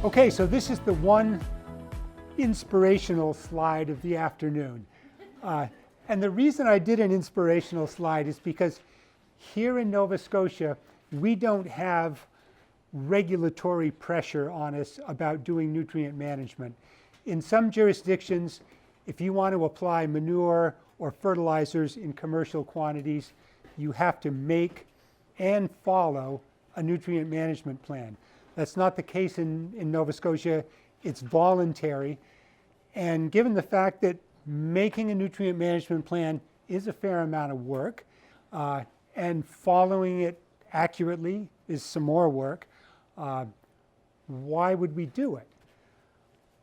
Okay, so this is the one inspirational slide of the afternoon. And the reason I did an inspirational slide is because here in Nova Scotia, we don't have regulatory pressure on us about doing nutrient management. In some jurisdictions, if you want to apply manure or fertilizers in commercial quantities, you have to make and follow a nutrient management plan. That's not the case in Nova Scotia. It's voluntary. And given the fact that making a nutrient management plan is a fair amount of work, and following it accurately is some more work, why would we do it?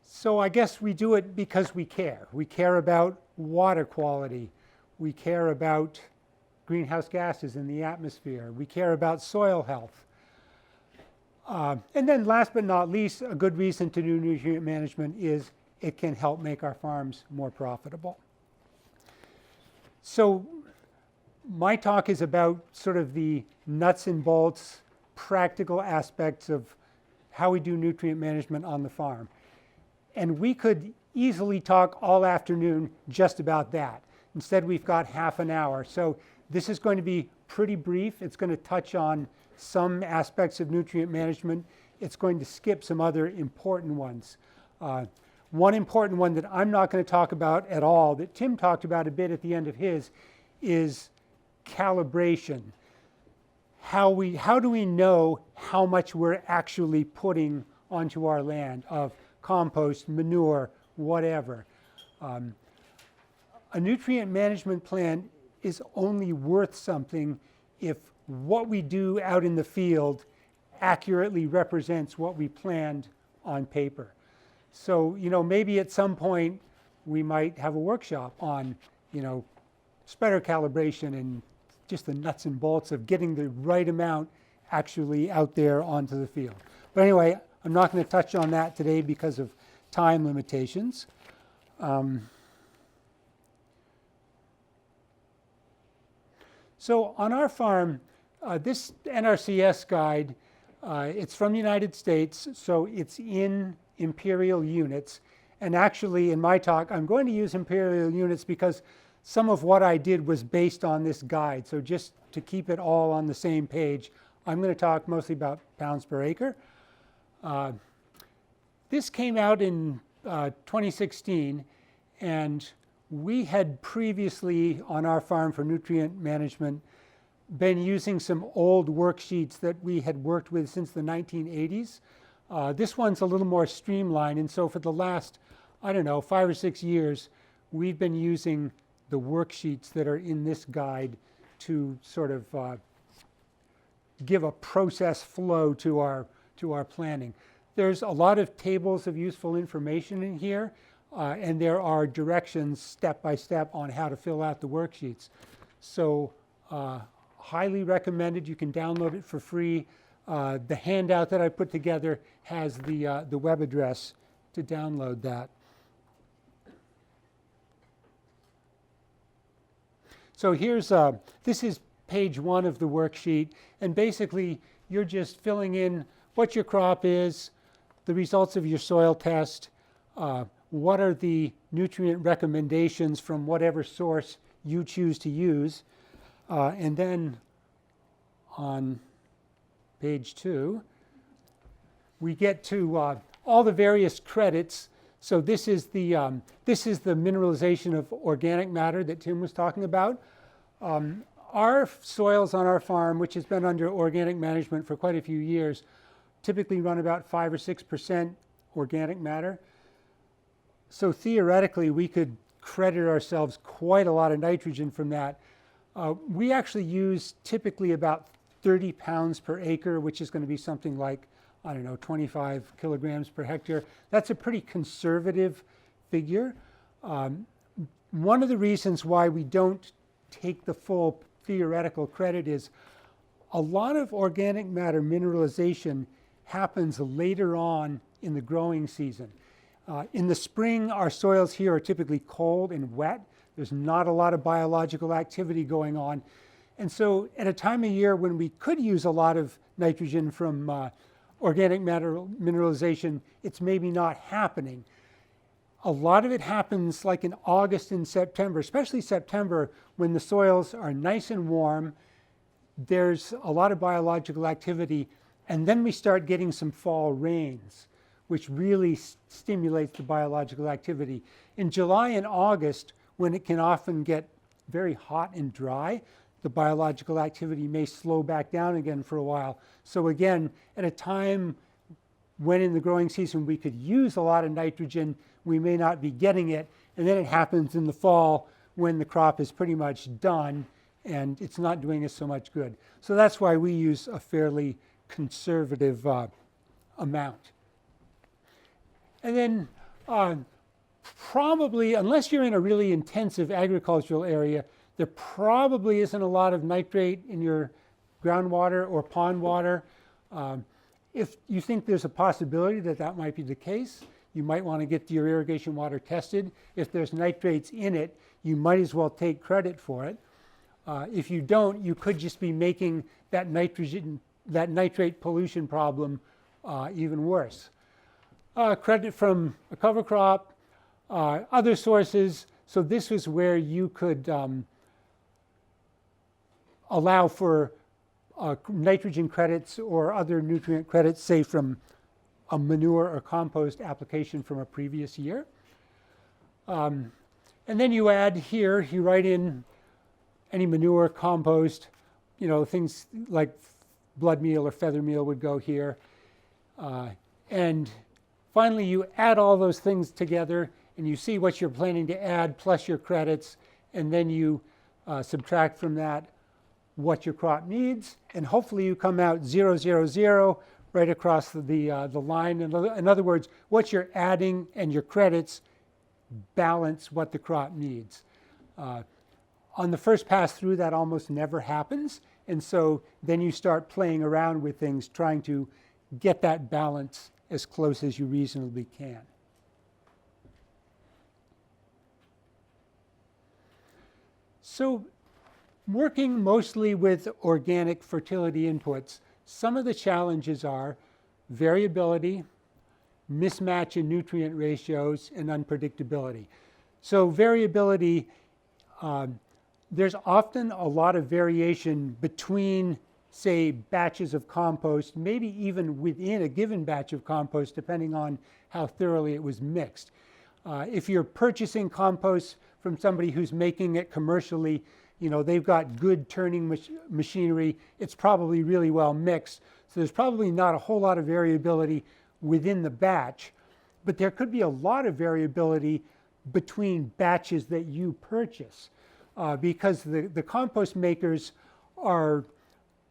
So I guess we do it because we care. We care about water quality. We care about greenhouse gases in the atmosphere. We care about soil health. And then last but not least, a good reason to do nutrient management is it can help make our farms more profitable. So my talk is about sort of the nuts and bolts, practical aspects of how we do nutrient management on the farm. And we could easily talk all afternoon just about that. Instead, we've got half an hour. So this is going to be pretty brief. It's going to touch on some aspects of nutrient management. It's going to skip some other important ones. One important one that I'm not going to talk about at all, that Tim talked about a bit at the end of his, is calibration. How do we know how much we're actually putting onto our land of compost, manure, whatever? A nutrient management plan is only worth something if what we do out in the field accurately represents what we planned on paper. So, maybe at some point we might have a workshop on, spreader calibration and just the nuts and bolts of getting the right amount actually out there onto the field. But anyway, I'm not going to touch on that today because of time limitations. So on our farm, this NRCS guide, it's from the United States, so it's in imperial units. And actually, in my talk, I'm going to use imperial units because some of what I did was based on this guide. So just to keep it all on the same page, I'm going to talk mostly about pounds per acre. This came out in 2016, and we had previously on our farm for nutrient management been using some old worksheets that we had worked with since the 1980s. This one's a little more streamlined, and so for the last, 5 or 6 years, we've been using the worksheets that are in this guide to sort of give a process flow to our planning. There's a lot of tables of useful information in here, and there are directions step by step on how to fill out the worksheets. So highly recommended. You can download it for free. The handout that I put together has the web address to download that. So here's, this is page 1 of the worksheet, and basically you're just filling in what your crop is, the results of your soil test, what are the nutrient recommendations from whatever source you choose to use, and then on page 2, we get to all the various credits. So this is the mineralization of organic matter that Tim was talking about. Our soils on our farm, which has been under organic management for quite a few years, typically run about 5 or 6% organic matter. So theoretically, we could credit ourselves quite a lot of nitrogen from that. We actually use typically about 30 pounds per acre, which is going to be something like, 25 kilograms per hectare. That's a pretty conservative figure. One of the reasons why we don't take the full theoretical credit is a lot of organic matter mineralization happens later on in the growing season. In the spring, our soils here are typically cold and wet. There's not a lot of biological activity going on. And so at a time of year when we could use a lot of nitrogen from organic matter mineralization, it's maybe not happening. A lot of it happens like in August and September, especially September, when the soils are nice and warm. There's a lot of biological activity, and then we start getting some fall rains, which really stimulates the biological activity. In July and August, when it can often get very hot and dry, the biological activity may slow back down again for a while. So again, at a time when in the growing season we could use a lot of nitrogen, we may not be getting it. And then it happens in the fall when the crop is pretty much done and it's not doing us so much good. So that's why we use a fairly conservative amount. And then probably, unless you're in a really intensive agricultural area, there probably isn't a lot of nitrate in your groundwater or pond water. If you think there's a possibility that that might be the case, you might want to get your irrigation water tested. If there's nitrates in it, you might as well take credit for it. If you don't, you could just be making that nitrate pollution problem even worse. Credit from a cover crop, other sources. So this was where you could allow for nitrogen credits or other nutrient credits, say from a manure or compost application from a previous year. And then you add here, you write in any manure, compost, things like blood meal or feather meal would go here. And finally, you add all those things together and you see what you're planning to add plus your credits, and then you subtract from that what your crop needs, and hopefully you come out 0, 0, 0 right across the line. In other words, what you're adding and your credits balance what the crop needs. On the first pass through, that almost never happens, and so then you start playing around with things, trying to get that balance as close as you reasonably can. So working mostly with organic fertility inputs, some of the challenges are variability, mismatch in nutrient ratios, and unpredictability. So variability, there's often a lot of variation between, say, batches of compost, maybe even within a given batch of compost, depending on how thoroughly it was mixed. If you're purchasing compost from somebody who's making it commercially, they've got good turning machinery, it's probably really well mixed. So there's probably not a whole lot of variability within the batch, but there could be a lot of variability between batches that you purchase because the compost makers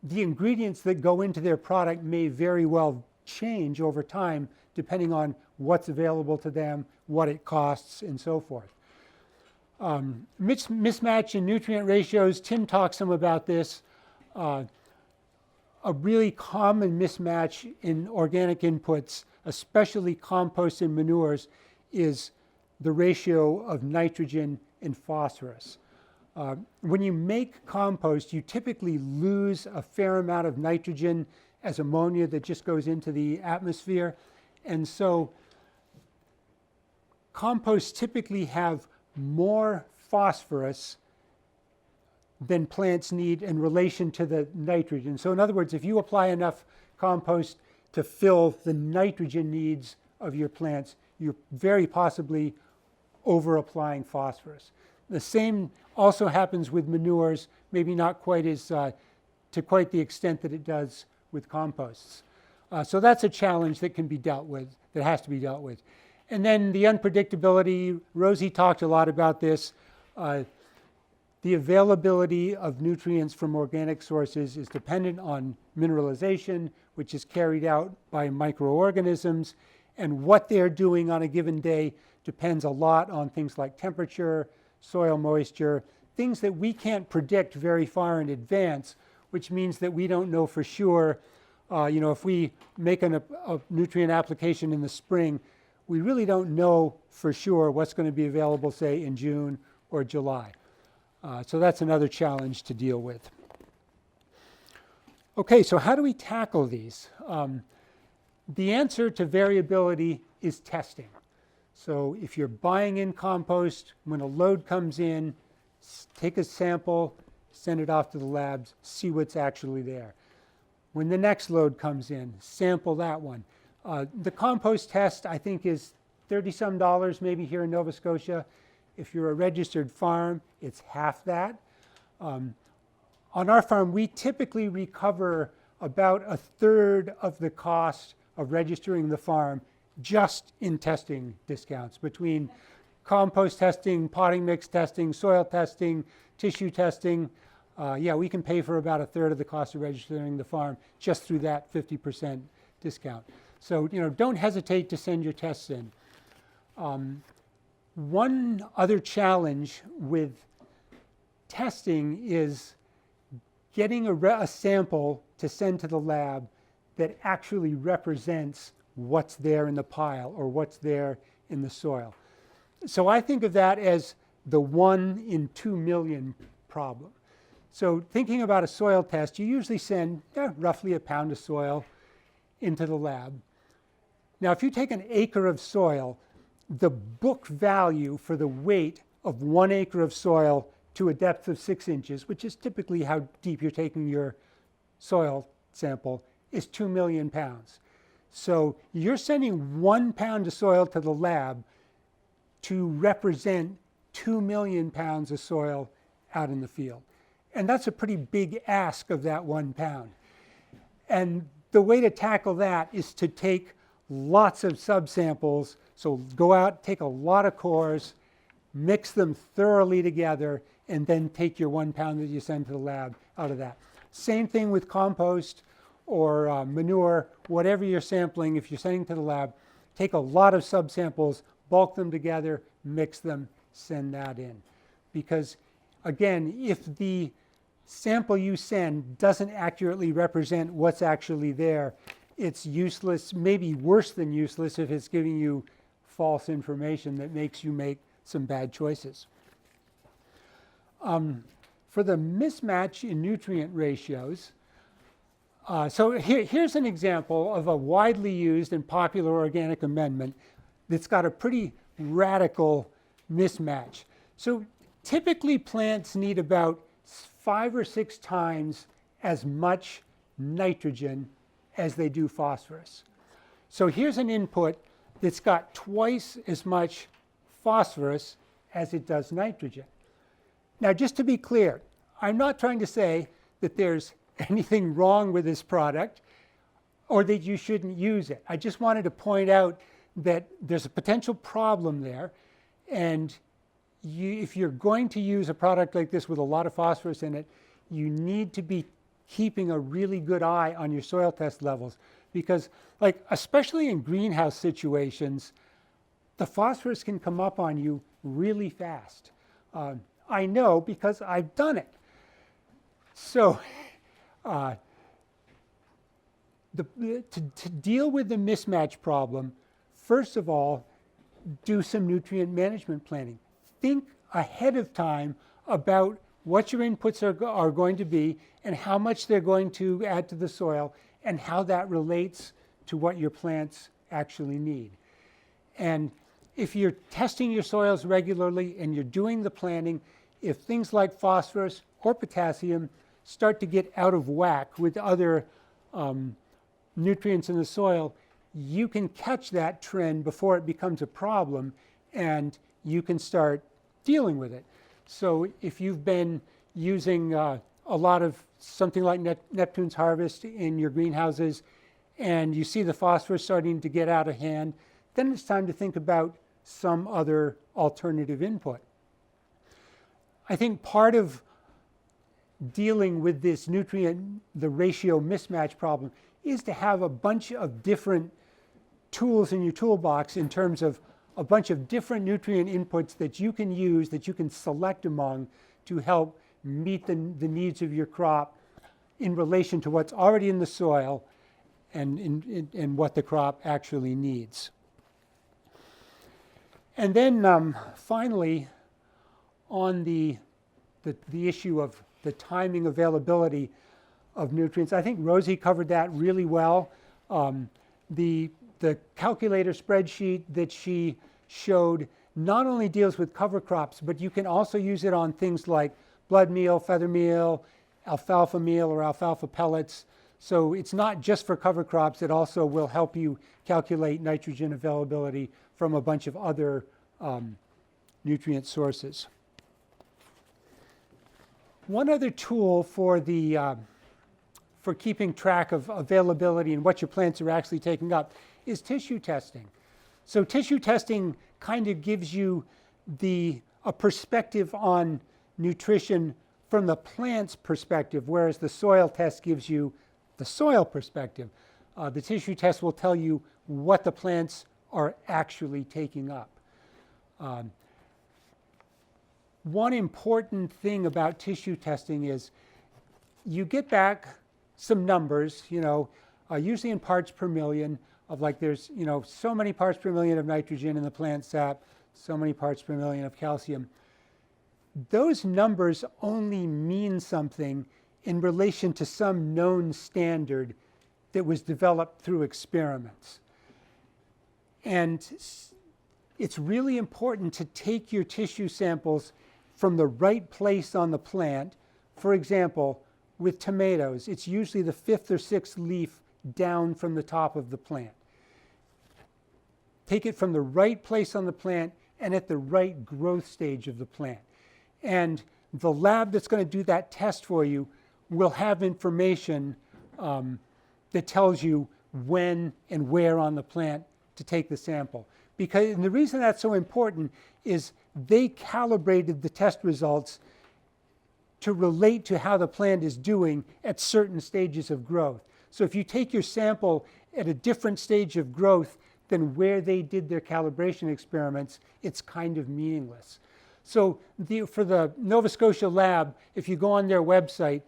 the ingredients that go into their product may very well change over time depending on what's available to them, what it costs, and so forth. Mismatch in nutrient ratios, Tim talks some about this. A really common mismatch in organic inputs, especially compost and manures, is the ratio of nitrogen and phosphorus. When you make compost, you typically lose a fair amount of nitrogen as ammonia that just goes into the atmosphere. And so composts typically have more phosphorus than plants need in relation to the nitrogen. So in other words, if you apply enough compost to fill the nitrogen needs of your plants, you're very possibly over applying phosphorus. The same also happens with manures, maybe not quite as to quite the extent that it does with composts. So that's a challenge that can be dealt with, that has to be dealt with. And then the unpredictability, Rosie talked a lot about this. The availability of nutrients from organic sources is dependent on mineralization, which is carried out by microorganisms, and what they're doing on a given day depends a lot on things like temperature, soil moisture, things that we can't predict very far in advance, which means that we don't know for sure. If we make a nutrient application in the spring, we really don't know for sure what's going to be available, say, in June or July. So that's another challenge to deal with. Okay, so how do we tackle these? The answer to variability is testing. So if you're buying in compost, when a load comes in, take a sample, send it off to the labs, see what's actually there. When the next load comes in, sample that one. The compost test, I think, is $30-some maybe here in Nova Scotia. If you're a registered farm, it's half that. On our farm, we typically recover about a third of the cost of registering the farm just in testing discounts between compost testing, potting mix testing, soil testing, tissue testing. Yeah, we can pay for about a third of the cost of registering the farm just through that 50% discount. So, don't hesitate to send your tests in. One other challenge with testing is getting a sample to send to the lab that actually represents what's there in the pile or what's there in the soil. So I think of that as the 1 in 2 million problem. So thinking about a soil test, you usually send roughly a pound of soil into the lab. Now, if you take an acre of soil, the book value for the weight of 1 acre of soil to a depth of 6 inches, which is typically how deep you're taking your soil sample, is 2 million pounds. So you're sending 1 pound of soil to the lab to represent 2 million pounds of soil out in the field. And that's a pretty big ask of that 1 pound. And the way to tackle that is to take lots of subsamples. So go out, take a lot of cores, mix them thoroughly together, and then take your 1 pound that you send to the lab out of that. Same thing with compost or manure, whatever you're sampling. If you're sending to the lab, take a lot of subsamples, bulk them together, mix them, send that in. Because again, if the sample you send doesn't accurately represent what's actually there, it's useless, maybe worse than useless if it's giving you false information that makes you make some bad choices. For the mismatch in nutrient ratios, so here's an example of a widely used and popular organic amendment that's got a pretty radical mismatch. So typically plants need about 5 or 6 times as much nitrogen as they do phosphorus. So here's an input that's got twice as much phosphorus as it does nitrogen. Now, just to be clear, I'm not trying to say that there's anything wrong with this product or that you shouldn't use it. I just wanted to point out that there's a potential problem there, and if you're going to use a product like this with a lot of phosphorus in it, you need to be keeping a really good eye on your soil test levels, because especially in greenhouse situations, the phosphorus can come up on you really fast. I know because I've done it. So to deal with the mismatch problem, first of all, do some nutrient management planning. Think ahead of time about what your inputs are going to be and how much they're going to add to the soil and how that relates to what your plants actually need. And if you're testing your soils regularly and you're doing the planning, if things like phosphorus or potassium start to get out of whack with other nutrients in the soil, you can catch that trend before it becomes a problem and you can start dealing with it. So if you've been using a lot of something like Neptune's Harvest in your greenhouses and you see the phosphorus starting to get out of hand, then it's time to think about some other alternative input. I think part of dealing with this the ratio mismatch problem is to have a bunch of different tools in your toolbox in terms of a bunch of different nutrient inputs that you can use, that you can select among to help meet the needs of your crop in relation to what's already in the soil and what the crop actually needs. And then finally, on the issue of the timing availability of nutrients, I think Rosie covered that really well. The calculator spreadsheet that she showed not only deals with cover crops, but you can also use it on things like blood meal, feather meal, alfalfa meal, or alfalfa pellets. So it's not just for cover crops, it also will help you calculate nitrogen availability from a bunch of other nutrient sources. One other tool for for keeping track of availability and what your plants are actually taking up is tissue testing. So tissue testing kind of gives you a perspective on nutrition from the plant's perspective, whereas the soil test gives you the soil perspective. The tissue test will tell you what the plants are actually taking up. One important thing about tissue testing is you get back some numbers, usually in parts per million of like there's, so many parts per million of nitrogen in the plant sap, so many parts per million of calcium. Those numbers only mean something in relation to some known standard that was developed through experiments. And it's really important to take your tissue samples from the right place on the plant. For example, with tomatoes, it's usually the 5th or 6th leaf down from the top of the plant. Take it from the right place on the plant and at the right growth stage of the plant. And the lab that's going to do that test for you will have information that tells you when and where on the plant to take the sample. And the reason that's so important is they calibrated the test results to relate to how the plant is doing at certain stages of growth. So if you take your sample at a different stage of growth than where they did their calibration experiments, it's kind of meaningless. So for the Nova Scotia lab, if you go on their website,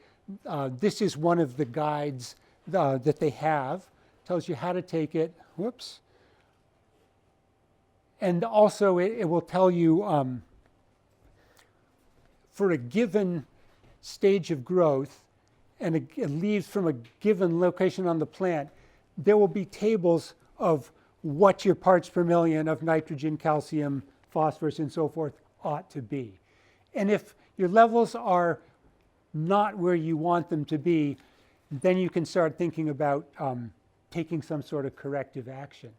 this is one of the guides that they have. Tells you how to take it. Whoops. And also it will tell you for a given stage of growth and it leaves from a given location on the plant, there will be tables of what your parts per million of nitrogen, calcium, phosphorus, and so forth ought to be. And if your levels are not where you want them to be, then you can start thinking about taking some sort of corrective action.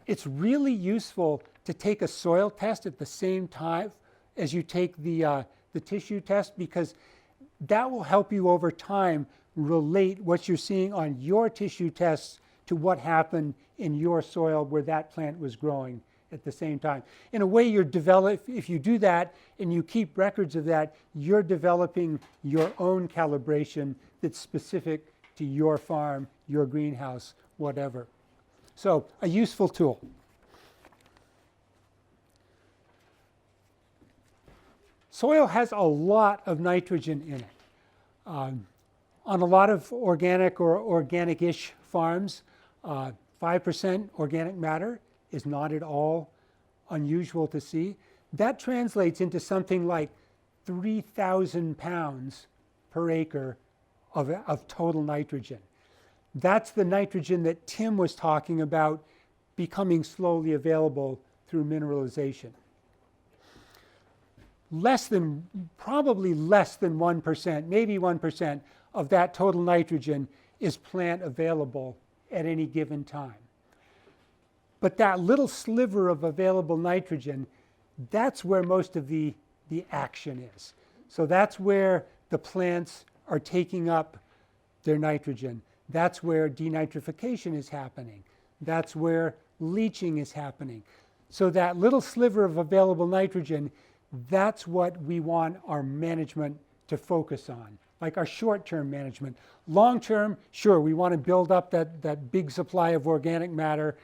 It's really useful to take a soil test at the same time as you take the tissue test, because that will help you over time relate what you're seeing on your tissue tests to what happened in your soil where that plant was growing at the same time. In a way, if you do that and you keep records of that, you're developing your own calibration that's specific to your farm, your greenhouse, whatever. So, a useful tool. Soil has a lot of nitrogen in it. On a lot of organic or organic-ish farms, 5% organic matter is not at all unusual to see. That translates into something like 3,000 pounds per acre of total nitrogen. That's the nitrogen that Tim was talking about becoming slowly available through mineralization. Probably less than 1%, maybe 1% of that total nitrogen is plant available at any given time. But that little sliver of available nitrogen, that's where most of the action is. So that's where the plants are taking up their nitrogen. That's where denitrification is happening. That's where leaching is happening. So that little sliver of available nitrogen, that's what we want our management to focus on, like our short-term management. Long-term, sure, we want to build up that big supply of organic matter,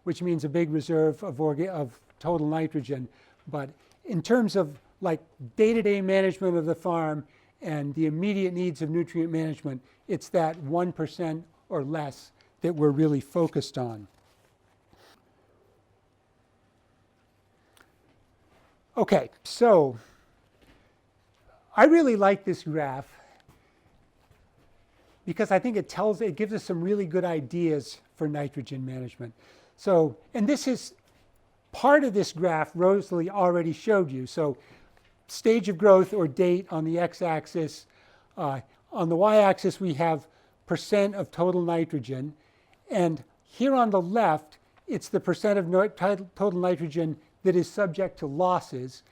which means a big reserve of total nitrogen. But in terms of like day-to-day management of the farm and the immediate needs of nutrient management, it's that 1% or less that we're really focused on. Okay, so I really like this graph because I think it gives us some really good ideas for nitrogen management. So, and this is part of this graph Rosalie already showed you. So stage of growth or date on the x-axis. On the y-axis we have percent of total nitrogen. And here on the left, it's the percent of total nitrogen that is subject to losses.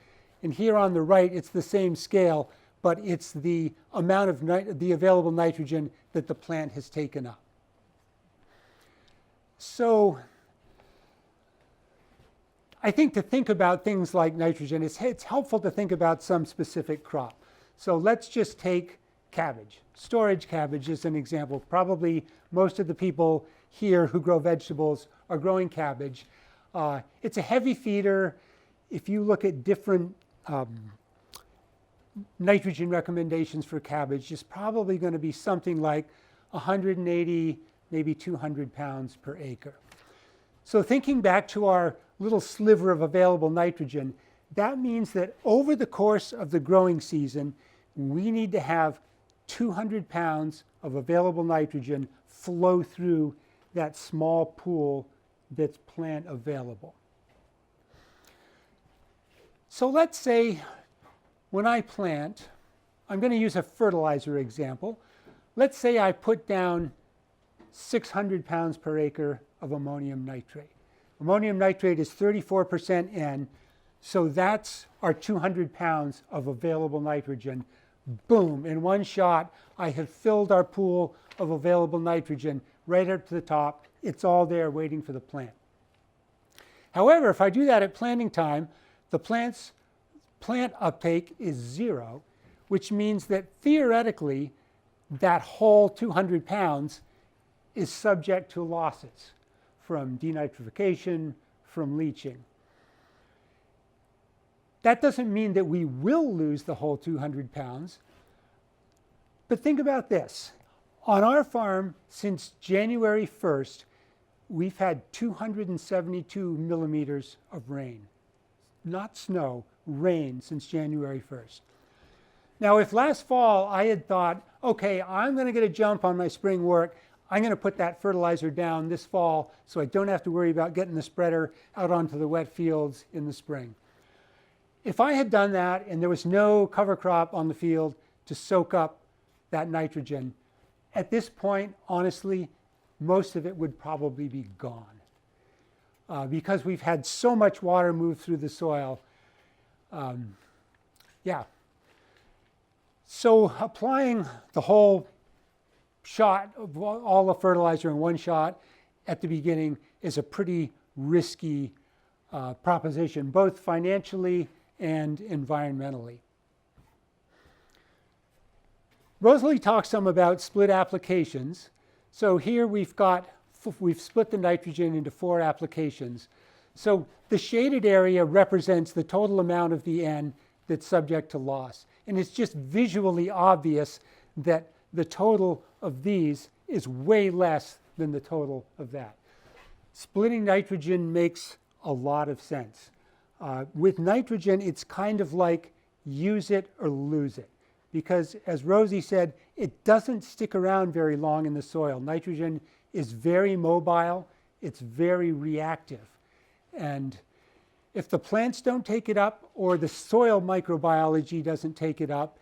And here on the right, it's the same scale, but it's the amount of the available nitrogen that the plant has taken up. So I think to think about things like nitrogen, it's helpful to think about some specific crop. So let's just take cabbage. Storage cabbage is an example. Probably most of the people here who grow vegetables are growing cabbage. It's a heavy feeder. If you look at different nitrogen recommendations for cabbage, it's probably going to be something like 180, maybe 200 pounds per acre. So thinking back to our little sliver of available nitrogen, that means that over the course of the growing season, we need to have 200 pounds of available nitrogen flow through that small pool that's plant available. So let's say when I plant, I'm going to use a fertilizer example. Let's say I put down 600 pounds per acre of ammonium nitrate. Ammonium nitrate is 34% N, so that's our 200 pounds of available nitrogen. Boom, in one shot, I have filled our pool of available nitrogen right up to the top. It's all there waiting for the plant. However, if I do that at planting time, the plant uptake is 0, which means that theoretically, that whole 200 pounds is subject to losses from denitrification, from leaching. That doesn't mean that we will lose the whole 200 pounds. But think about this. On our farm, since January 1st, we've had 272 millimeters of rain. Not snow, rain since January 1st. Now, if last fall I had thought, okay, I'm going to get a jump on my spring work, I'm going to put that fertilizer down this fall so I don't have to worry about getting the spreader out onto the wet fields in the spring. If I had done that and there was no cover crop on the field to soak up that nitrogen, at this point, honestly, most of it would probably be gone because we've had so much water move through the soil. So applying the whole shot of all the fertilizer in one shot at the beginning is a pretty risky proposition, both financially and environmentally. Rosalie talks some about split applications. So here we've split the nitrogen into 4 applications. So the shaded area represents the total amount of the N that's subject to loss. And it's just visually obvious that the total of these is way less than the total of that. Splitting nitrogen makes a lot of sense. With nitrogen, it's kind of like use it or lose it. Because as Rosie said, it doesn't stick around very long in the soil. Nitrogen is very mobile. It's very reactive. And if the plants don't take it up or the soil microbiology doesn't take it up,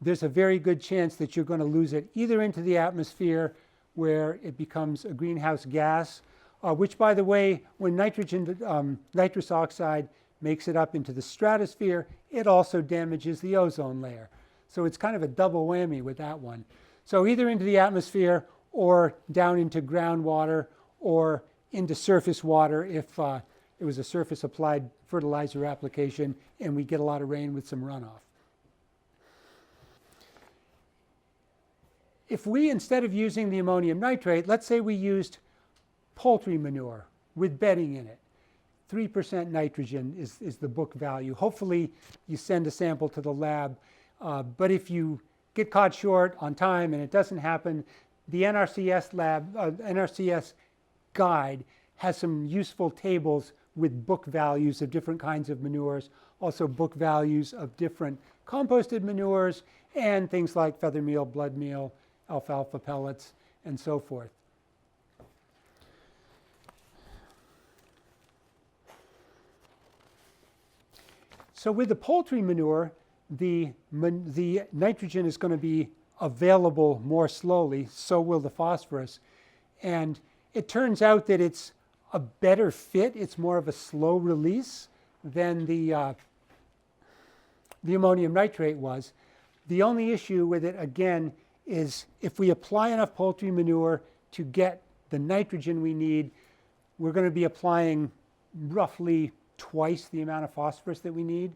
there's a very good chance that you're going to lose it either into the atmosphere where it becomes a greenhouse gas, which, by the way, when nitrous oxide makes it up into the stratosphere, it also damages the ozone layer. So it's kind of a double whammy with that one. So either into the atmosphere or down into groundwater or into surface water if it was a surface applied fertilizer application and we get a lot of rain with some runoff. If we, instead of using the ammonium nitrate, let's say we used poultry manure with bedding in it. 3% nitrogen is the book value. Hopefully you send a sample to the lab. But if you get caught short on time and it doesn't happen, the NRCS guide has some useful tables with book values of different kinds of manures, also book values of different composted manures and things like feather meal, blood meal, alfalfa pellets, and so forth. So with the poultry manure, the nitrogen is going to be available more slowly, so will the phosphorus. And it turns out that it's a better fit, it's more of a slow release than the ammonium nitrate was. The only issue with it, again, is if we apply enough poultry manure to get the nitrogen we need, we're going to be applying roughly twice the amount of phosphorus that we need.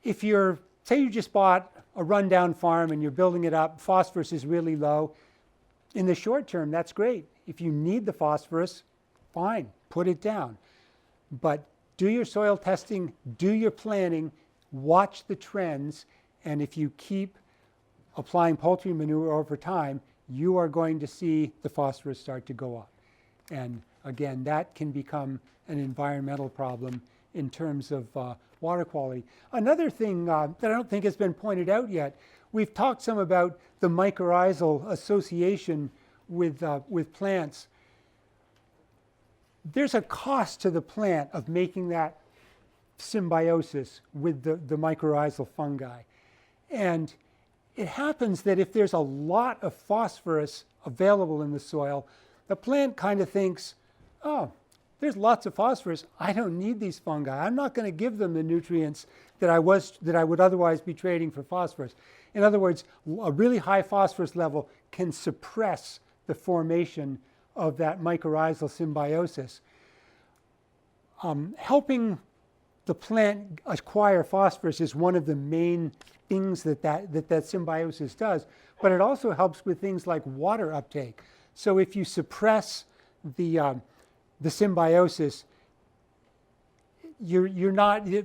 If you're, say you just bought a rundown farm and you're building it up, phosphorus is really low. In the short term, that's great. If you need the phosphorus, fine, put it down. But do your soil testing, do your planning, watch the trends, and if you keep applying poultry manure over time, you are going to see the phosphorus start to go up. And again, that can become an environmental problem in terms of water quality. Another thing that I don't think has been pointed out yet, we've talked some about the mycorrhizal association with plants. There's a cost to the plant of making that symbiosis with the mycorrhizal fungi. And it happens that if there's a lot of phosphorus available in the soil, the plant kind of thinks, oh, there's lots of phosphorus. I don't need these fungi. I'm not going to give them the nutrients that I would otherwise be trading for phosphorus. In other words, a really high phosphorus level can suppress the formation of that mycorrhizal symbiosis. Helping the plant acquire phosphorus is one of the main things that symbiosis does, but it also helps with things like water uptake. So if you suppress the symbiosis,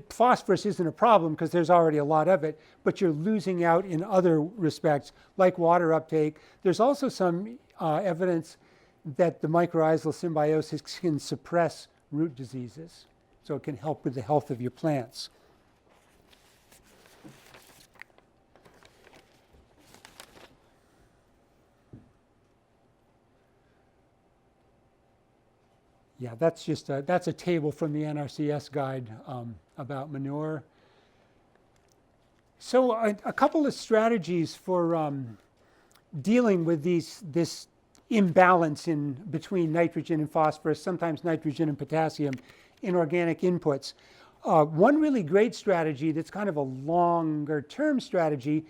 phosphorus isn't a problem because there's already a lot of it, but you're losing out in other respects like water uptake. There's also some evidence that the mycorrhizal symbiosis can suppress root diseases, so it can help with the health of your plants. Yeah, that's a table from the NRCS guide about manure. So a couple of strategies for dealing with this imbalance between nitrogen and phosphorus, sometimes nitrogen and potassium in organic inputs. One really great strategy that's kind of a longer term strategy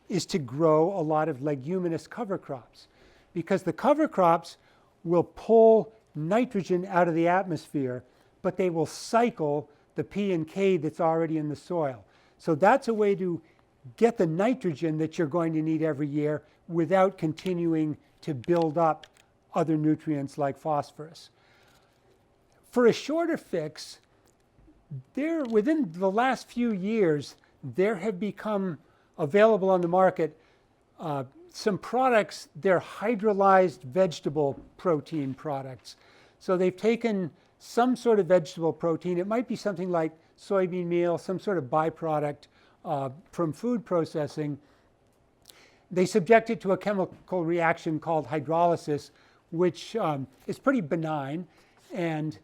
is to grow a lot of leguminous cover crops, because the cover crops will pull nitrogen out of the atmosphere, but they will cycle the P and K that's already in the soil. So that's a way to get the nitrogen that you're going to need every year without continuing to build up other nutrients like phosphorus. For a shorter fix, within the last few years, there have become available on the market some products. They're hydrolyzed vegetable protein products. So they've taken some sort of vegetable protein. It might be something like soybean meal, some sort of byproduct from food processing. They subject it to a chemical reaction called hydrolysis, which is pretty benign, and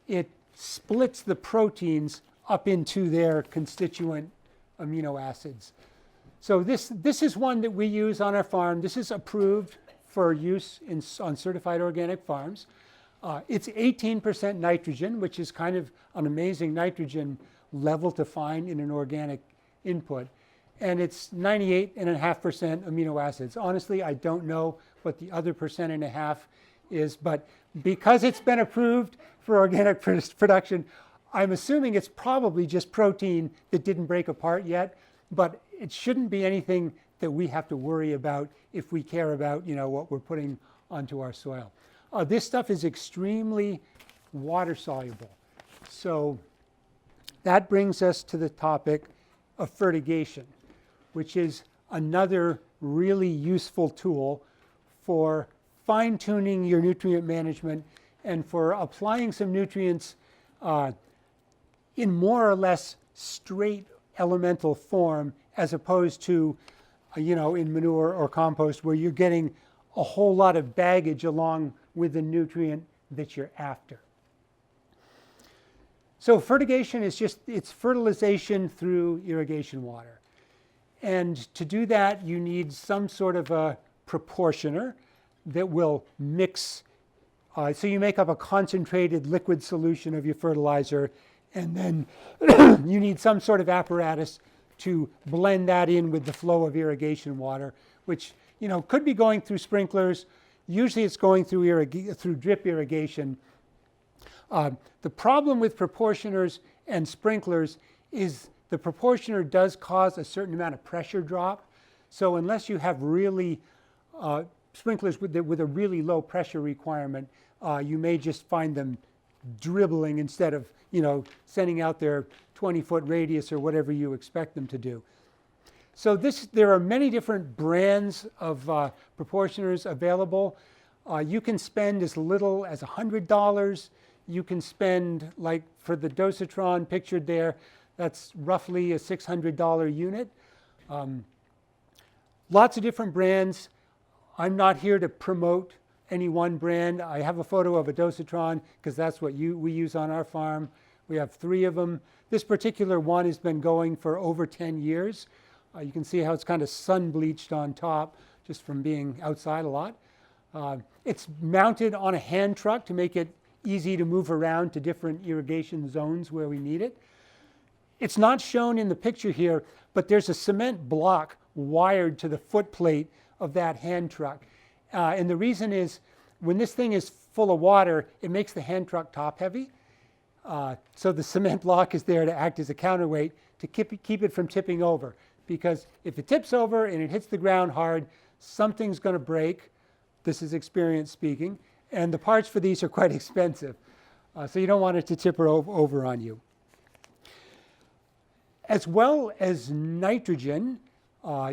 it splits the proteins up into their constituent amino acids. So this is one that we use on our farm. This is approved for use on certified organic farms. It's 18% nitrogen, which is kind of an amazing nitrogen level to find in an organic input. And it's 98.5% amino acids. Honestly, I don't know what the other 1.5% is, but because it's been approved for organic production, I'm assuming it's probably just protein that didn't break apart yet, but it shouldn't be anything that we have to worry about if we care about, what we're putting onto our soil. This stuff is extremely water soluble. So that brings us to the topic of fertigation, which is another really useful tool for fine-tuning your nutrient management and for applying some nutrients in more or less straight elemental form, as opposed to, in manure or compost, where you're getting a whole lot of baggage along with the nutrient that you're after. So fertigation is it's fertilization through irrigation water. And to do that, you need some sort of a proportioner that will mix. So you make up a concentrated liquid solution of your fertilizer, and then you need some sort of apparatus to blend that in with the flow of irrigation water, which could be going through sprinklers. Usually it's going through drip irrigation. The problem with proportioners and sprinklers is the proportioner does cause a certain amount of pressure drop. So unless you have really sprinklers with a really low pressure requirement, you may just find them dribbling instead of sending out their 20-foot radius or whatever you expect them to do. So there are many different brands of proportioners available. You can spend as little as $100. You can spend, like for the dosatron pictured there, that's roughly a $600 unit. Lots of different brands. I'm not here to promote any one brand. I have a photo of a dosatron because that's what we use on our farm. We have 3 of them. This particular one has been going for over 10 years. You can see how it's kind of sun bleached on top just from being outside a lot. It's mounted on a hand truck to make it easy to move around to different irrigation zones where we need it. It's not shown in the picture here, but there's a cement block wired to the foot plate of that hand truck. And the reason is when this thing is full of water, it makes the hand truck top heavy. So the cement block is there to act as a counterweight to keep it from tipping over. Because if it tips over and it hits the ground hard, something's going to break. This is experience speaking. And the parts for these are quite expensive. So you don't want it to tip over on you. As well as nitrogen,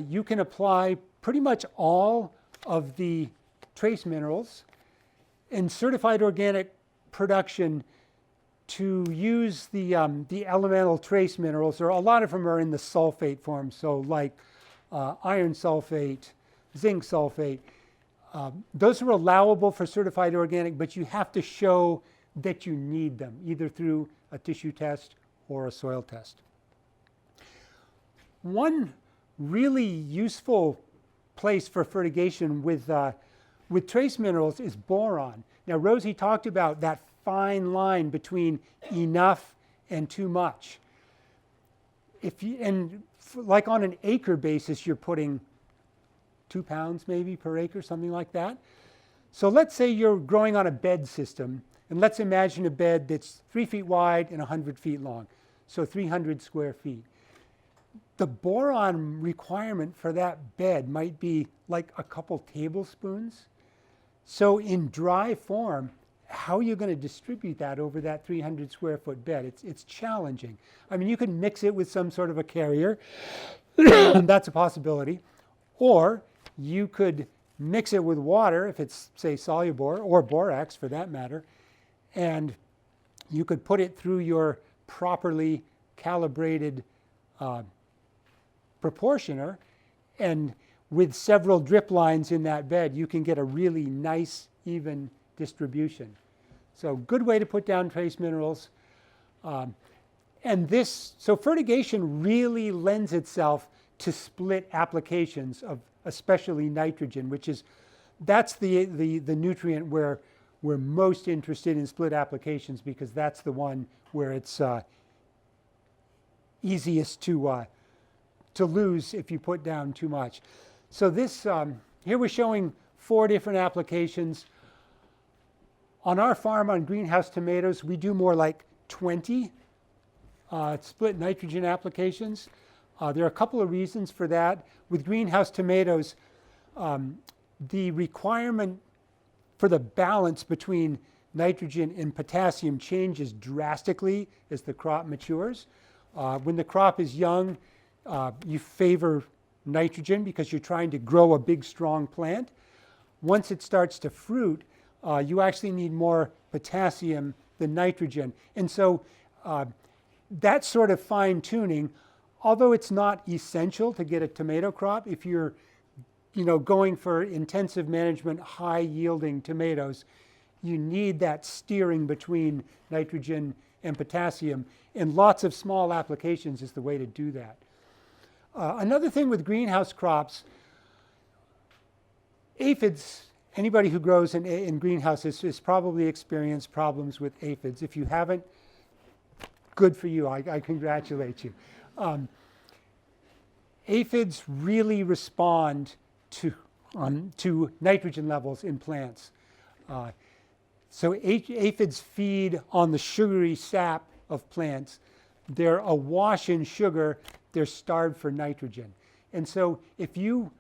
you can apply pretty much all of the trace minerals in certified organic production to use the elemental trace minerals, or a lot of them are in the sulfate form, so like iron sulfate, zinc sulfate. Those are allowable for certified organic, but you have to show that you need them, either through a tissue test or a soil test. One really useful place for fertigation with trace minerals is boron. Now, Rosie talked about that fine line between enough and too much. Like on an acre basis, you're putting 2 pounds maybe per acre, something like that. So let's say you're growing on a bed system, and let's imagine a bed that's 3 feet wide and 100 feet long, so 300 square feet. The boron requirement for that bed might be like a couple tablespoons. So in dry form, how are you going to distribute that over that 300 square foot bed? It's challenging. I mean, you can mix it with some sort of a carrier, and that's a possibility. Or you could mix it with water, if it's, say, soluble, or borax for that matter, and you could put it through your properly calibrated proportioner, and with several drip lines in that bed, you can get a really nice, even distribution. So good way to put down trace minerals. So fertigation really lends itself to split applications of especially nitrogen, that's the nutrient where we're most interested in split applications, because that's the one where it's easiest to lose if you put down too much. So this, here we're showing 4 different applications. On our farm on greenhouse tomatoes, we do more like 20 split nitrogen applications. There are a couple of reasons for that. With greenhouse tomatoes, the requirement for the balance between nitrogen and potassium changes drastically as the crop matures. When the crop is young, you favor nitrogen because you're trying to grow a big, strong plant. Once it starts to fruit, you actually need more potassium than nitrogen. And so that sort of fine tuning, although it's not essential to get a tomato crop, if you're going for intensive management, high yielding tomatoes, you need that steering between nitrogen and potassium, and lots of small applications is the way to do that. Another thing with greenhouse crops, aphids, anybody who grows in greenhouses has probably experienced problems with aphids. If you haven't, good for you. I congratulate you. Aphids really respond to nitrogen levels in plants. So aphids feed on the sugary sap of plants. They're awash in sugar. They're starved for nitrogen. And so if you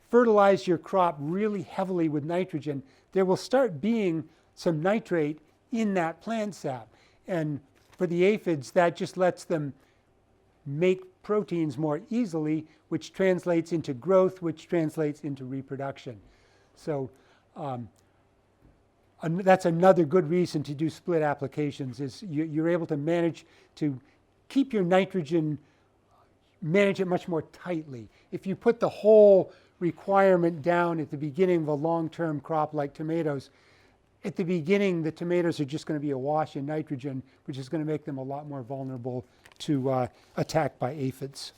fertilize your crop really heavily with nitrogen, there will start being some nitrate in that plant sap. And for the aphids, that just lets them make proteins more easily, which translates into growth, which translates into reproduction. So that's another good reason to do split applications, is you're able to manage to keep your nitrogen, manage it much more tightly. If you put the whole requirement down at the beginning of a long-term crop like tomatoes, at the beginning the tomatoes are just going to be awash in nitrogen, which is going to make them a lot more vulnerable to attack by aphids.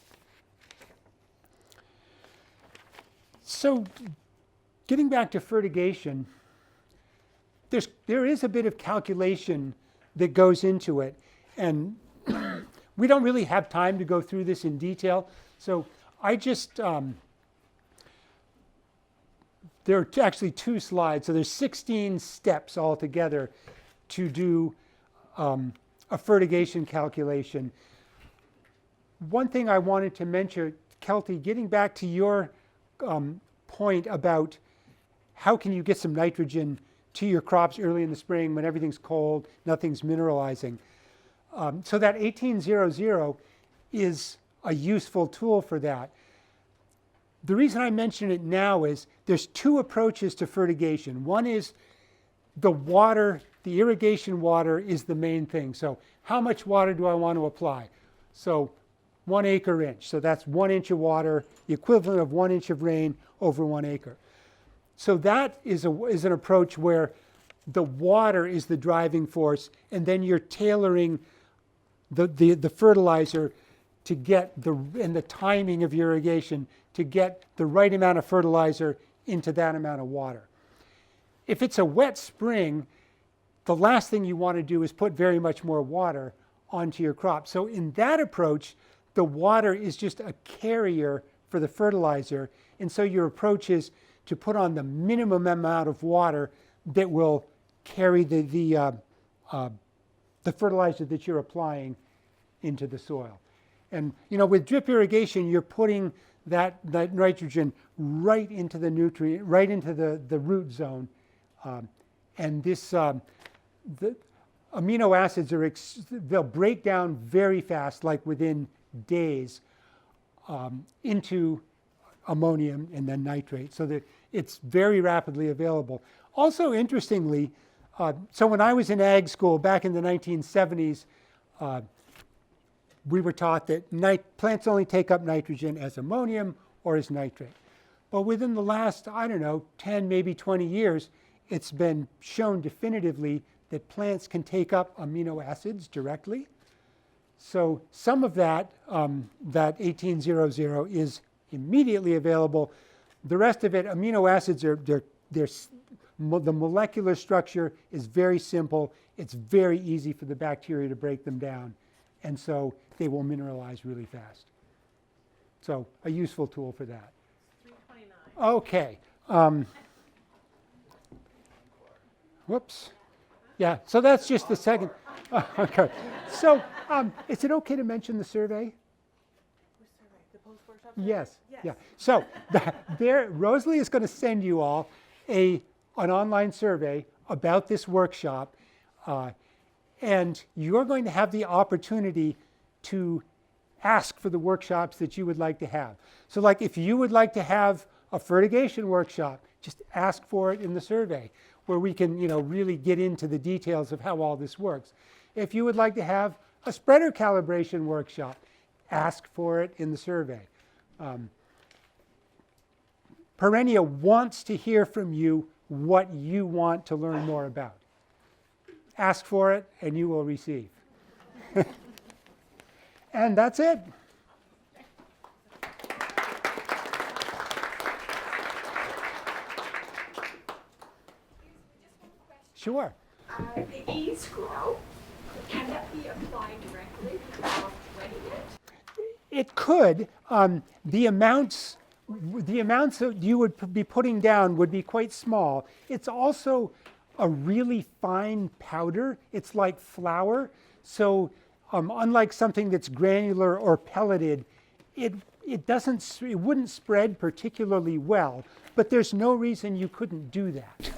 So getting back to fertigation, there is a bit of calculation that goes into it, and we don't really have time to go through this in detail, so I just there are actually 2 slides, so there's 16 steps altogether to do a fertigation calculation. One thing I wanted to mention, Kelty, getting back to your point about how can you get some nitrogen to your crops early in the spring when everything's cold, nothing's mineralizing. So that 1800 is a useful tool for that. The reason I mention it now is there's 2 approaches to fertigation. One is the water, the irrigation water is the main thing. So how much water do I want to apply? So 1 acre inch. So that's 1 inch of water, the equivalent of 1 inch of rain over 1 acre. So that is an approach where the water is the driving force, and then you're tailoring the fertilizer to get and the timing of your irrigation to get the right amount of fertilizer into that amount of water. If it's a wet spring, the last thing you want to do is put very much more water onto your crop. So in that approach, the water is just a carrier for the fertilizer, and so your approach is to put on the minimum amount of water that will carry the fertilizer that you're applying into the soil. And with drip irrigation, you're putting that nitrogen right into the nutrient, right into the root zone, and this the amino acids they'll break down very fast, like within days, into ammonium and then nitrate, so that it's very rapidly available. Also, interestingly, so when I was in ag school back in the 1970s, we were taught that plants only take up nitrogen as ammonium or as nitrate. But within the last, 10, maybe 20 years, it's been shown definitively that plants can take up amino acids directly. So some of that 1800 is immediately available. The rest of it, amino acids the molecular structure is very simple. It's very easy for the bacteria to break them down, and so they will mineralize really fast. So a useful tool for that. 329. Okay. Whoops. Yeah, so that's just the second. Okay. So is it okay to mention the survey? Which survey? The post-workshop survey? Yes. Yeah. So Rosalie is going to send you all an online survey about this workshop, and you're going to have the opportunity to ask for the workshops that you would like to have. So like if you would like to have a fertigation workshop, just ask for it in the survey, where we can really get into the details of how all this works. If you would like to have a spreader calibration workshop, ask for it in the survey. Perennia wants to hear from you what you want to learn more about. ask for it and you will receive. And that's it. Sure. The e-scroll, can that be applied directly without wetting it? It could. The amounts that you would be putting down would be quite small. It's also a really fine powder. It's like flour. So unlike something that's granular or pelleted, it wouldn't spread particularly well. But there's no reason you couldn't do that.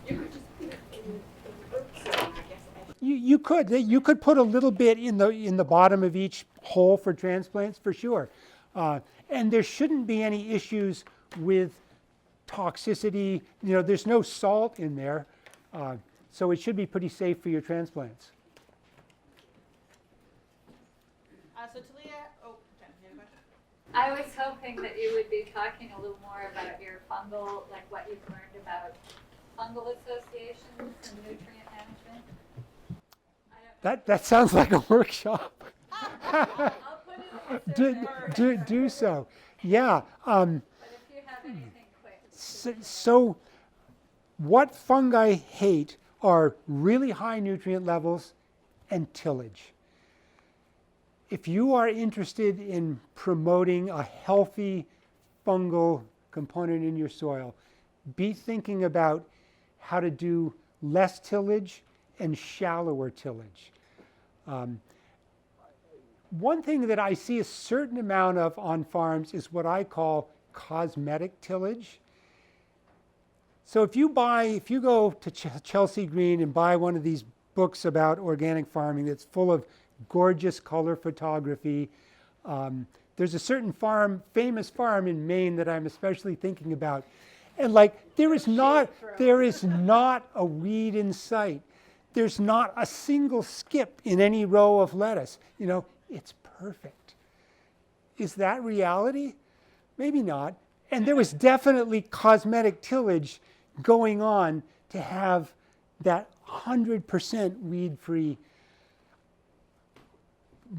You could just put it in the root zone, I guess. You could put a little bit in the bottom of each hole for transplants for sure, and there shouldn't be any issues with toxicity. You know, there's no salt in there, so it should be pretty safe for your transplants. So Talia, Jen, you had a question? I was hoping that you would be talking a little more about your fungal, like what you've learned about fungal associations and nutrient management. That sounds like a workshop. I'll put it in the do so. Yeah. But if you have anything quick. So what fungi hate are really high nutrient levels and tillage. If you are interested in promoting a healthy fungal component in your soil, be thinking about how to do less tillage and shallower tillage. One thing that I see a certain amount of on farms is what I call cosmetic tillage. So if you go to Chelsea Green and buy one of these books about organic farming that's full of gorgeous color photography, there's a certain famous farm in Maine that I'm especially thinking about. And like, there is not a weed in sight. There's not a single skip in any row of lettuce. You know, it's perfect. Is that reality? Maybe not. And there was definitely cosmetic tillage going on to have that 100% weed-free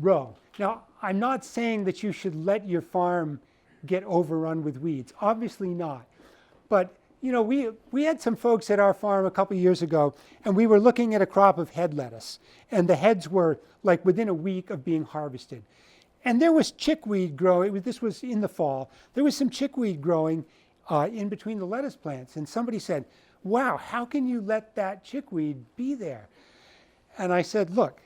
row. Now, I'm not saying that you should let your farm get overrun with weeds. Obviously not. But you know, we had some folks at our farm a couple years ago, and we were looking at a crop of head lettuce, and the heads were like within a week of being harvested. And there was chickweed growing. This was in the fall. There was some chickweed growing in between the lettuce plants. And somebody said, wow, how can you let that chickweed be there? And I said, look,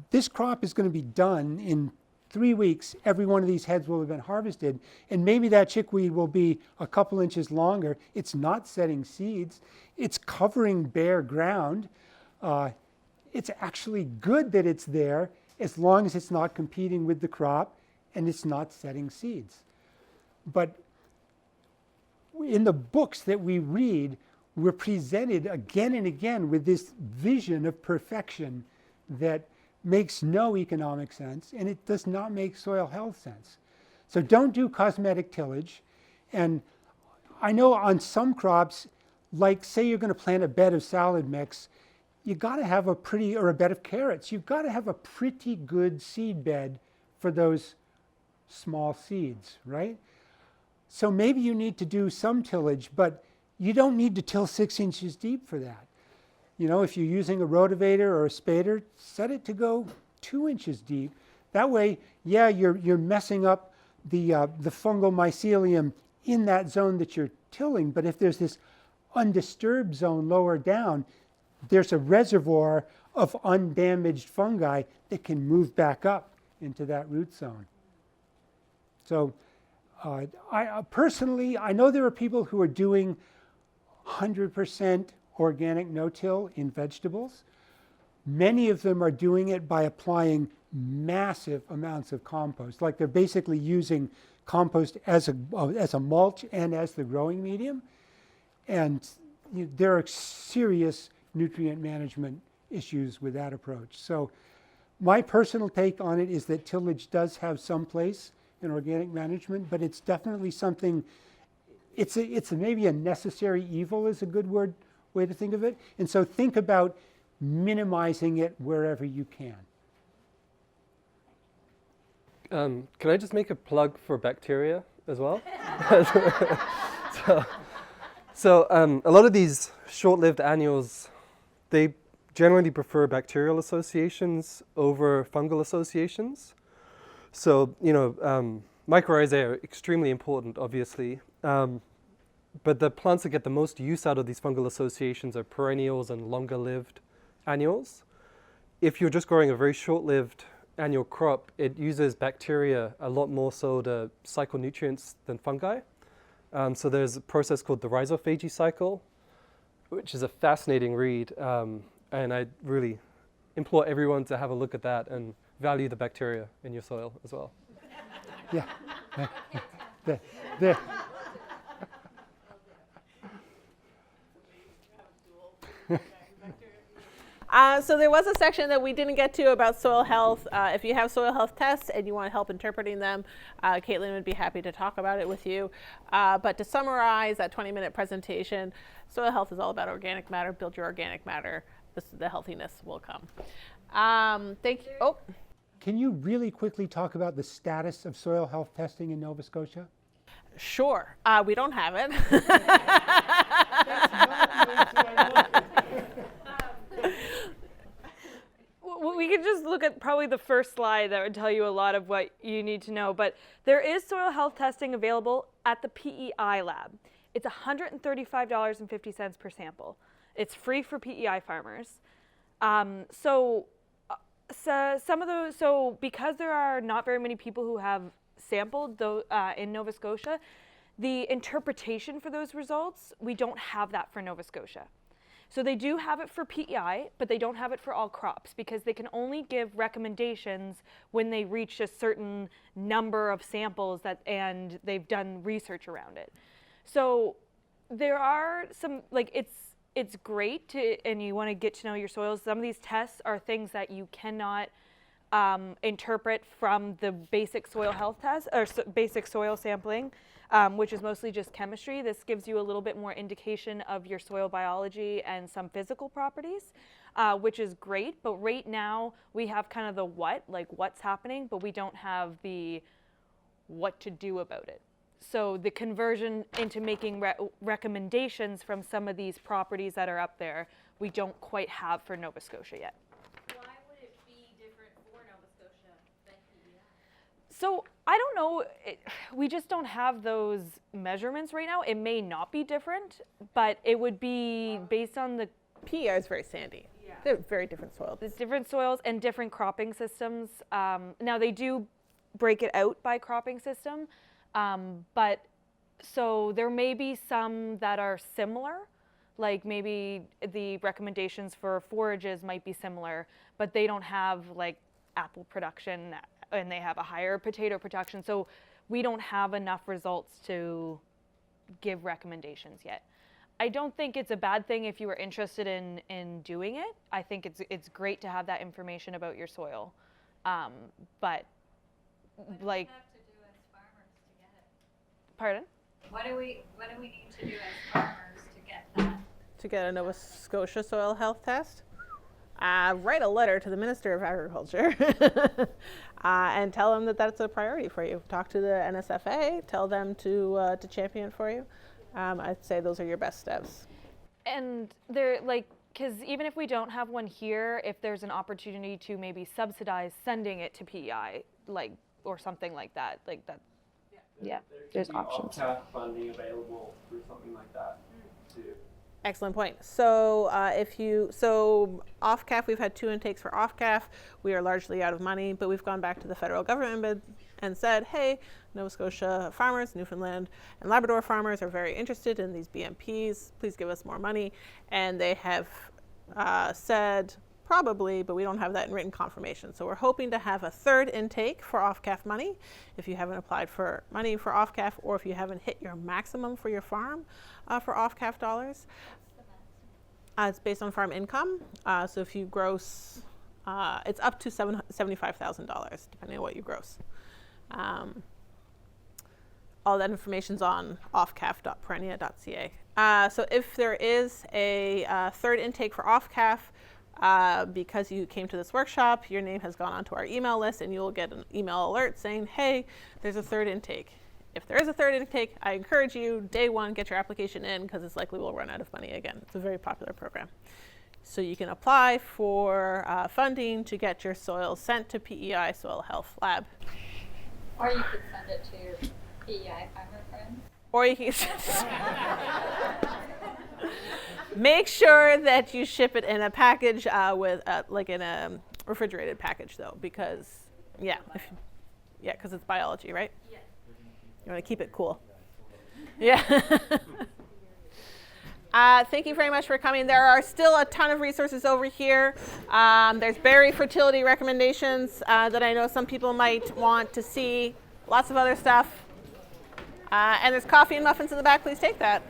this crop is going to be done in 3 weeks. Every one of these heads will have been harvested, and maybe that chickweed will be a couple inches longer. It's not setting seeds. It's covering bare ground. It's actually good that it's there as long as it's not competing with the crop and it's not setting seeds. But in the books that we read, we're presented again and again with this vision of perfection that makes no economic sense, and it does not make soil health sense. So don't do cosmetic tillage. And I know on some crops, like say you're going to plant a bed of salad mix, you got to have a bed of carrots, you've got to have a pretty good seed bed for those small seeds, right? So maybe you need to do some tillage, but you don't need to till 6 inches deep for that. You know, if you're using a rotavator or a spader, set it to go 2 inches deep. That way, yeah, you're messing up the fungal mycelium in that zone that you're tilling, but if there's this undisturbed zone lower down, there's a reservoir of undamaged fungi that can move back up into that root zone. So I personally, I know there are people who are doing 100% organic no-till in vegetables. Many of them are doing it by applying massive amounts of compost. Like they're basically using compost as a mulch and as the growing medium. And there are serious nutrient management issues with that approach. So my personal take on it is that tillage does have some place in organic management, but it's definitely something, it's maybe a necessary evil is a good way to think of it. And so think about minimizing it wherever you can. Can I just make a plug for bacteria as well? So a lot of these short-lived annuals, they generally prefer bacterial associations over fungal associations. So, mycorrhizae are extremely important, obviously. But the plants that get the most use out of these fungal associations are perennials and longer-lived annuals. If you're just growing a very short-lived annual crop, it uses bacteria a lot more so to cycle nutrients than fungi. So there's a process called the rhizophagy cycle, which is a fascinating read. And I really implore everyone to have a look at that and value the bacteria in your soil as well. Yeah. There. So there was a section that we didn't get to about soil health. If you have soil health tests and you want help interpreting them, Caitlin would be happy to talk about it with you. But to summarize that 20-minute presentation, soil health is all about organic matter. Build your organic matter. The healthiness will come. Thank you. Oh. Can you really quickly talk about the status of soil health testing in Nova Scotia? Sure. We don't have it. We could just look at probably the first slide that would tell you a lot of what you need to know. But there is soil health testing available at the PEI lab. It's $135.50 per sample. It's free for PEI farmers. So because there are not very many people who have sampled in Nova Scotia, the interpretation for those results, we don't have that for Nova Scotia. So they do have it for PEI, but they don't have it for all crops because they can only give recommendations when they reach a certain number of samples and they've done research around it. So there are some, it's great and you want to get to know your soils. Some of these tests are things that you cannot interpret from the basic soil health test or basic soil sampling, which is mostly just chemistry. This gives you a little bit more indication of your soil biology and some physical properties, which is great. But right now we have kind of the what's happening, but we don't have the what to do about it. So the conversion into making recommendations from some of these properties that are up there, we don't quite have for Nova Scotia yet. Why would it be different for Nova Scotia than PEI? So I don't know, we just don't have those measurements right now. It may not be different, but it would be based on the PEI is very sandy. Yeah. They're very different soils. It's different soils and different cropping systems. Now they do break it out by cropping system, but so there may be some that are similar, like maybe the recommendations for forages might be similar, but they don't have like apple production and they have a higher potato production. So we don't have enough results to give recommendations yet. I don't think it's a bad thing if you are interested in doing it. I think it's great to have that information about your soil. But what do we have to do as farmers to get it? Pardon? What do we need to do as farmers to get that? To get a Nova Scotia soil health test? Write a letter to the Minister of Agriculture and tell them that that's a priority for you. Talk to the NSFA, tell them to champion it for you. I'd say those are your best steps. And they're because even if we don't have one here, if there's an opportunity to maybe subsidize sending it to PEI, or something like that, yeah, there's options. There could be funding available for something like that too. Excellent point. So off-calf, we've had 2 intakes for off-calf. We are largely out of money, but we've gone back to the federal government and said, hey, Nova Scotia farmers, Newfoundland and Labrador farmers are very interested in these BMPs. Please give us more money. And they have said probably, but we don't have that in written confirmation. So we're hoping to have a 3rd intake for off-calf money. If you haven't applied for money for off-calf, or if you haven't hit your maximum for your farm for off-calf dollars. It's based on farm income. So if you gross, it's up to $75,000, depending on what you gross. All that information's on offcalf.perennia.ca. So if there is a 3rd intake for off-calf, Because you came to this workshop, your name has gone onto our email list, and you will get an email alert saying, hey, there's a third intake. If there is a third intake, I encourage you, day one, get your application in, because it's likely we'll run out of money again. It's a very popular program. So you can apply for funding to get your soils sent to PEI Soil Health Lab. Or you could send it to your PEI farmer friends. Or you can make sure that you ship it in a package like in a refrigerated package, though, because because it's biology, right? Yes. You want to keep it cool. Yeah. Thank you very much for coming. There are still a ton of resources over here. There's berry fertility recommendations that I know some people might want to see. Lots of other stuff. And there's coffee and muffins in the back. Please take that.